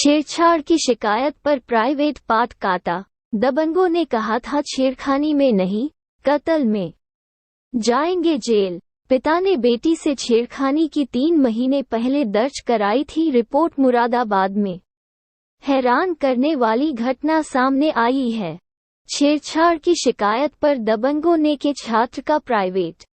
छेड़छाड़ की शिकायत पर प्राइवेट पार्ट काटा। दबंगों ने कहा था छेड़खानी में नहीं, कत्ल में जाएंगे जेल। पिता ने बेटी से छेड़खानी की 3 महीने पहले दर्ज कराई थी रिपोर्ट। मुरादाबाद में हैरान करने वाली घटना सामने आई है। छेड़छाड़ की शिकायत पर दबंगों ने के छात्र का प्राइवेट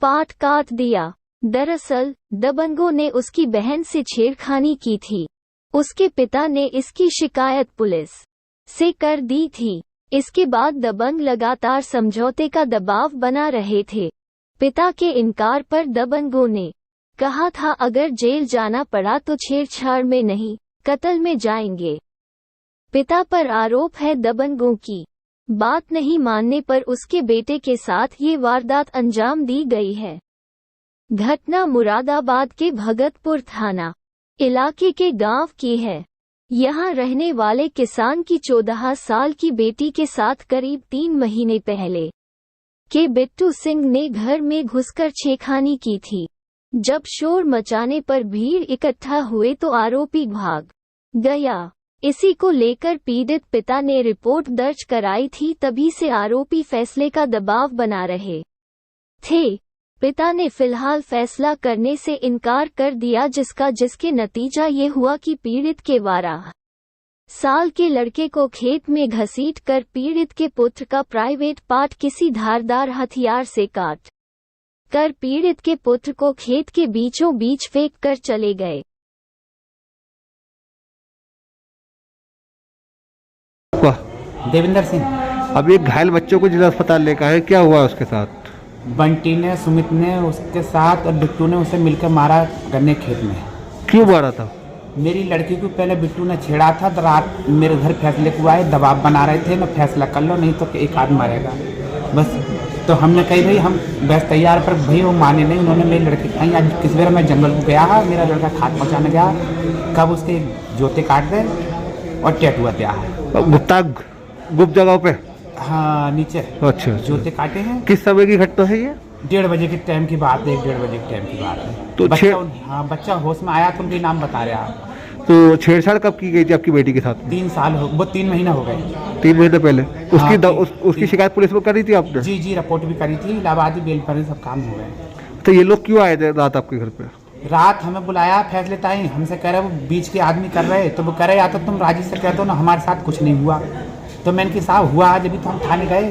पार्ट काट दिया। दरअसल दबंगों ने उसकी बहन से छेड़खानी की थी। उसके पिता ने इसकी शिकायत पुलिस से कर दी थी। इसके बाद दबंग लगातार समझौते का दबाव बना रहे थे। पिता के इनकार पर दबंगों ने कहा था अगर जेल जाना पड़ा तो छेड़छाड़ में नहीं, कत्ल में जाएंगे। पिता पर आरोप है दबंगों की बात नहीं मानने पर उसके बेटे के साथ ये वारदात अंजाम दी गई है। घटना मुरादाबाद के भगतपुर थाना इलाके के गांव की है। यहां रहने वाले किसान की 14 साल की बेटी के साथ करीब 3 महीने पहले के बिट्टू सिंह ने घर में घुसकर छेड़खानी की थी। जब शोर मचाने पर भीड़ इकट्ठा हुए तो आरोपी भाग गया। इसी को लेकर पीड़ित पिता ने रिपोर्ट दर्ज कराई थी। तभी से आरोपी फैसले का दबाव बना रहे थे। पिता ने फिलहाल फैसला करने से इनकार कर दिया, जिसके नतीजा ये हुआ कि पीड़ित के 12 साल के लड़के को खेत में घसीट कर पीड़ित के पुत्र का प्राइवेट पार्ट किसी धारदार हथियार से काट कर पीड़ित के पुत्र को खेत के बीचों बीच फेंक कर चले गए। देवेंद्र सिंह। अब एक घायल बच्चों को जिला अस्पताल लेकर आए, क्या हुआ उसके साथ? बंटी ने, सुमित ने उसके साथ और बिट्टू ने उसे मिलकर मारा गन्ने खेत में। क्यों मारा था? मेरी लड़की को पहले बिट्टू ने छेड़ा था तो रात मेरे घर फैसले को आए, दबाव बना रहे थे ना फैसला कर लो नहीं तो एक आदमी मारेगा बस। तो हमने कही भाई हम बस तैयार, पर भाई वो माने नहीं। उन्होंने मेरी लड़की कहीं आज किस बार मैं जंगल को गया, मेरा लड़का खाद पहुँचाने गया, कब उसके जोते काट गए और टैटू दिया है गुप्त जगह पे। हाँ नीचे। अच्छा। जोते काटे हैं। किस समय की घटना है ये? 1:30 बजे के टाइम की बात है, 1:30 बजे के टाइम की बात है। तो बच्चा होश में आया तो उनके नाम बता रहे आप। तो छेड़छाड़ कब की गई थी आपकी बेटी के साथ? 3 साल हो, वो 3 महीना हो गए। 3 महीने पहले उसकी हाँ, उसकी शिकायत पुलिस में करी थी आपने? जी रिपोर्ट भी करी थी, इलाहाबादी बेल पर सब काम हो गए। तो ये लोग क्यों आए थे रात आपके घर पे? रात हमें बुलाया फैसले ताई, हमसे कह रहे वो बीच के आदमी कर रहे, तो वो कह रहे या तो तुम राजी से कहते हो ना हमारे साथ कुछ नहीं हुआ। तो मैंने कि साहब हुआ आज, अभी तो हम थाने गए।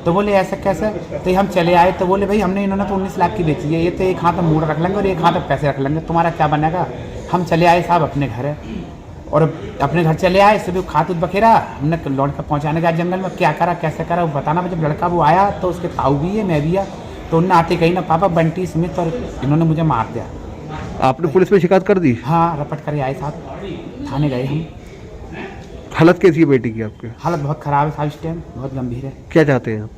तो बोले ऐसा कैसे? तो हम चले आए तो बोले भाई हमने इन्होंने तो 19 लाख की बेची है, ये तो एक हाथ में मूड रख लेंगे और एक हाथ में पैसे रख लेंगे, तुम्हारा क्या बनेगा। हम चले आए साहब अपने घर है और अपने घर चले आए, सुबह खातूत बखेरा, हमने लौटकर पहुँचाने गया जंगल में। क्या करा कैसे करा वो बताना। जब लड़का वो आया तो उसके ताऊ भी है, मैं भी है, तो उनने आते कही ना पापा बंटी सुमित और इन्होंने मुझे मार दिया। आपने पुलिस में शिकायत कर दी? हाँ रपट कर आए साहब, थाने गए हम। हालत कैसी है बेटी की आपके? हालत बहुत ख़राब है साहब, इस टाइम बहुत गंभीर है। क्या चाहते हैं आप?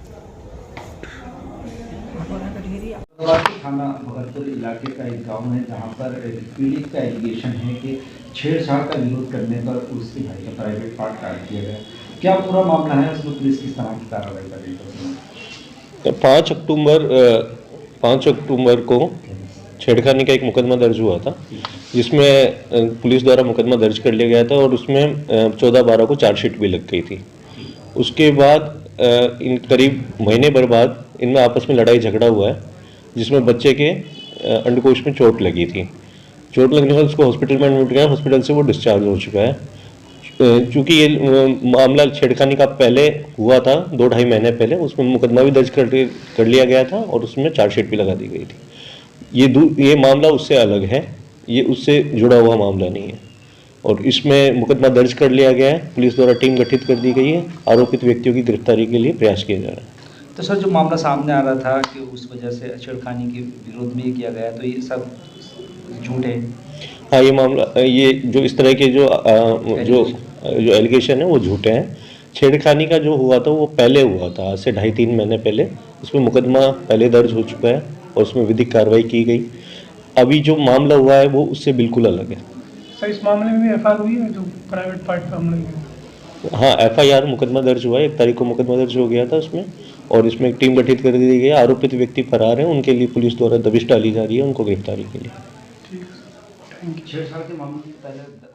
थाना भगतपुर इलाके का एक गांव है जहां पर पीड़ित का एलिगेशन है कि छेड़छाड़ का विरोध करने पर उसके भाई का प्राइवेट पार्ट काट दिया गया। क्या पूरा मामला है, उसमें पुलिस किस तरह की कार्रवाई कर रही है? 5 अक्टूबर को छेड़खानी का एक मुकदमा दर्ज हुआ था, जिसमें पुलिस द्वारा मुकदमा दर्ज कर लिया गया था और उसमें 14/12 को चार्जशीट भी लग गई थी। उसके बाद इन करीब महीने भर बाद इनमें आपस में लड़ाई झगड़ा हुआ है, जिसमें बच्चे के अंडकोश में चोट लगी थी। चोट लगने के बाद उसको हॉस्पिटल में एडमिट किया, हॉस्पिटल से वो डिस्चार्ज हो चुका है। चूँकि ये मामला छेड़खानी का पहले हुआ था 2-2.5 महीने पहले, उसमें मुकदमा भी दर्ज कर लिया गया था और उसमें चार्जशीट भी लगा दी गई थी। ये मामला उससे अलग है, ये उससे जुड़ा हुआ मामला नहीं है और इसमें मुकदमा दर्ज कर लिया गया है। पुलिस द्वारा टीम गठित कर दी गई है, आरोपित व्यक्तियों की गिरफ्तारी के लिए प्रयास किया जा रहा है। तो सर जो मामला सामने आ रहा था कि उस वजह से छेड़खानी के विरोध में किया गया, तो ये सब झूठ है? हाँ, ये मामला, ये जो इस तरह के जो एलिगेशन है वो झूठे हैं। छेड़खानी का जो हुआ था वो पहले हुआ था, आज से 2.5-3 महीने पहले। उसमें मुकदमा पहले दर्ज हो चुका है और उसमें विधिक कार्रवाई की गई। अभी जो मामला हुआ है वो उससे बिल्कुल अलग है। सर इस मामले में भी एफआईआर हुई है जो प्राइवेट पार्ट पे हमले हुए? हाँ, एफआईआर मुकदमा दर्ज हुआ है, 1 तारीख को मुकदमा दर्ज हो गया था उसमें, और इसमें एक टीम गठित कर दी गई है। आरोपित व्यक्ति फरार हैं, उनके लिए पुलिस द्वारा दबिश डाली जा रही है उनको गिरफ्तारी के लिए। ठीक है, थैंक यू। छेड़छाड़ के मामले में पहले